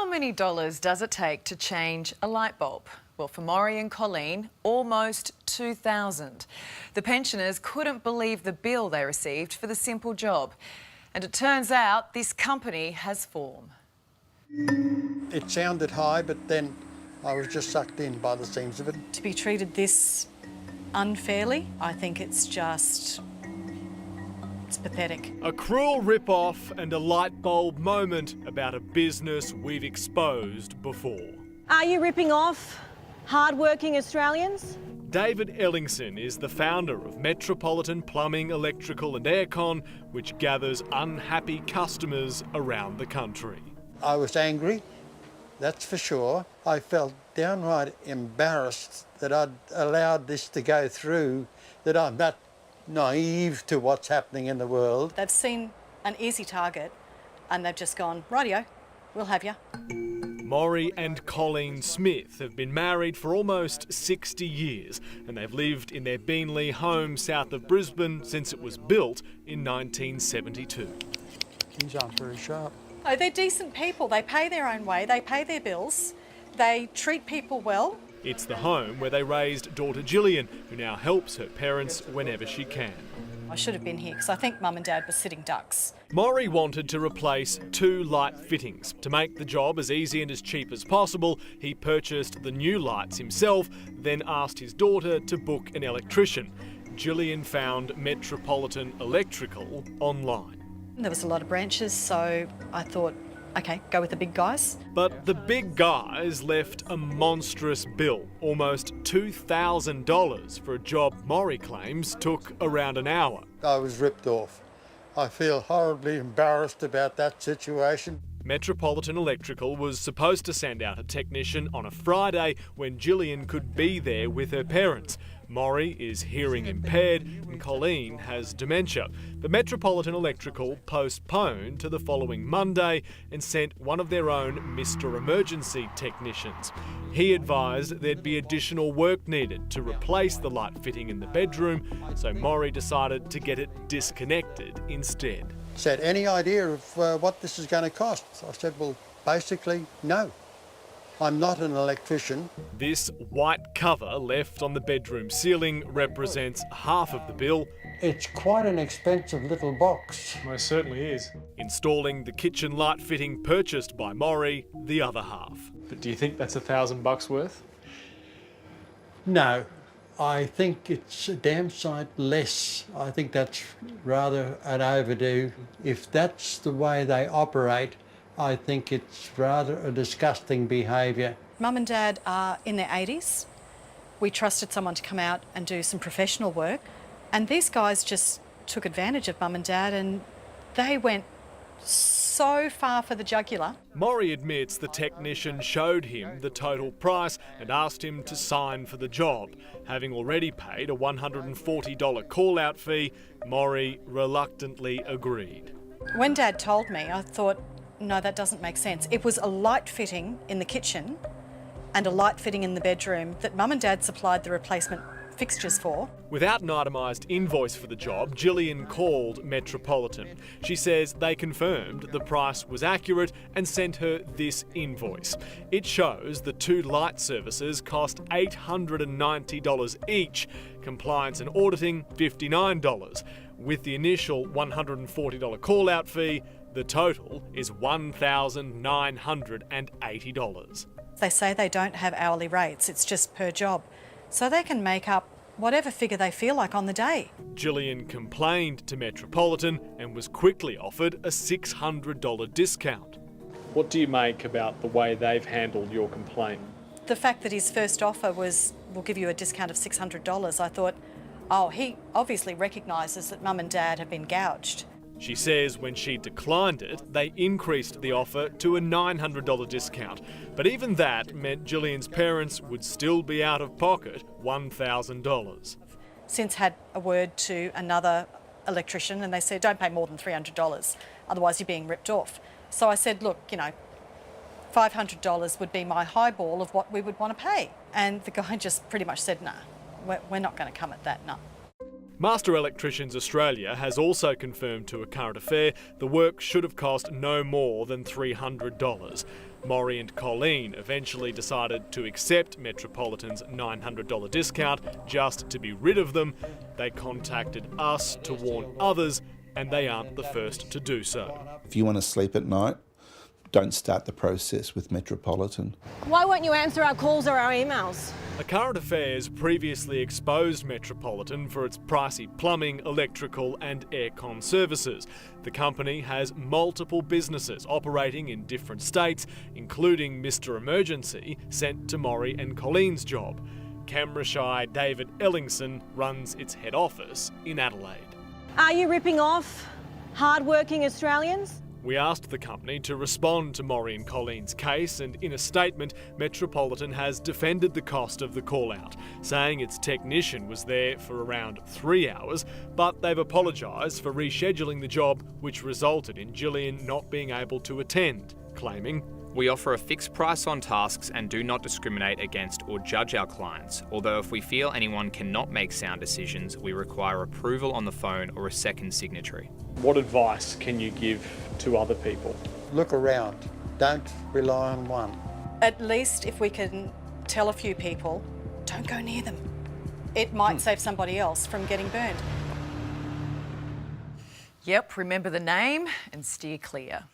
How many dollars does it take to change a light bulb? Well, for Maury and Colleen, almost $2,000. The pensioners couldn't believe the bill they received for the simple job. And it turns out this company has form. It sounded high, but then I was just sucked in by the seams of it. To be treated this unfairly, I think it's pathetic. A cruel rip-off and a light bulb moment about a business we've exposed before. Are you ripping off hard-working Australians? David Ellingson is the founder of Metropolitan Plumbing, Electrical and Aircon, which gathers unhappy customers around the country. I was angry, that's for sure. I felt downright embarrassed that I'd allowed this to go through, that I'm that naive to what's happening in the world. They've seen an easy target and they've just gone, rightio, we'll have you. Maury and Colleen Smith have been married for almost 60 years and they've lived in their Beenleigh home south of Brisbane since it was built in 1972. Things aren't very sharp. Oh, they're decent people. They pay their own way, they pay their bills, they treat people well. It's the home where they raised daughter Gillian, who now helps her parents whenever she can. I should have been here because I think Mum and Dad were sitting ducks. Maury wanted to replace 2 light fittings. To make the job as easy and as cheap as possible, he purchased the new lights himself, then asked his daughter to book an electrician. Gillian found Metropolitan Electrical online. There was a lot of branches, so I thought, OK, go with the big guys. But the big guys left a monstrous bill, almost $2,000 for a job Maury claims took around an hour. I was ripped off. I feel horribly embarrassed about that situation. Metropolitan Electrical was supposed to send out a technician on a Friday when Gillian could be there with her parents. Maury is hearing impaired and Colleen has dementia. But Metropolitan Electrical postponed to the following Monday and sent one of their own Mr. Emergency technicians. He advised there'd be additional work needed to replace the light fitting in the bedroom, so Maury decided to get it disconnected instead. Said, any idea of what this is going to cost? I said, well, basically, no. I'm not an electrician. This white cover left on the bedroom ceiling represents half of the bill. It's quite an expensive little box. Most certainly is. Installing the kitchen light fitting purchased by Maury, the other half. But do you think that's $1,000 worth? No, I think it's a damn sight less. I think that's rather an overdue. If that's the way they operate, I think it's rather a disgusting behaviour. Mum and Dad are in their 80s. We trusted someone to come out and do some professional work, and these guys just took advantage of Mum and Dad and they went so far for the jugular. Maury admits the technician showed him the total price and asked him to sign for the job. Having already paid a $140 call-out fee, Maury reluctantly agreed. When Dad told me, I thought, no, that doesn't make sense. It was a light fitting in the kitchen and a light fitting in the bedroom that Mum and Dad supplied the replacement fixtures for. Without an itemised invoice for the job, Gillian called Metropolitan. She says they confirmed the price was accurate and sent her this invoice. It shows the 2 light services cost $890 each, compliance and auditing $59. With the initial $140 call-out fee, the total is $1,980. They say they don't have hourly rates, it's just per job. So they can make up whatever figure they feel like on the day. Gillian complained to Metropolitan and was quickly offered a $600 discount. What do you make about the way they've handled your complaint? The fact that his first offer was, we'll give you a discount of $600, I thought, oh, he obviously recognises that Mum and Dad have been gouged. She says when she declined it, they increased the offer to a $900 discount. But even that meant Gillian's parents would still be out of pocket $1,000. Since had a word to another electrician and they said, don't pay more than $300, otherwise you're being ripped off. So I said, look, you know, $500 would be my highball of what we would want to pay. And the guy just pretty much said, nah, we're not going to come at that, no. Master Electricians Australia has also confirmed to A Current Affair the work should have cost no more than $300. Maury and Colleen eventually decided to accept Metropolitan's $900 discount just to be rid of them. They contacted us to warn others, and they aren't the first to do so. If you want to sleep at night, don't start the process with Metropolitan. Why won't you answer our calls or our emails? A Current Affairs previously exposed Metropolitan for its pricey plumbing, electrical and aircon services. The company has multiple businesses operating in different states, including Mr Emergency, sent to Maury and Colleen's job. Camera-shy David Ellingson runs its head office in Adelaide. Are you ripping off hard-working Australians? We asked the company to respond to Maury and Colleen's case, and in a statement, Metropolitan has defended the cost of the call-out, saying its technician was there for around 3 hours, but they've apologised for rescheduling the job, which resulted in Gillian not being able to attend, claiming, "We offer a fixed price on tasks and do not discriminate against or judge our clients, although if we feel anyone cannot make sound decisions, we require approval on the phone or a second signatory." What advice can you give to other people? Look around. Don't rely on one. At least if we can tell a few people, don't go near them. It might save somebody else from getting burned. Yep, remember the name and steer clear.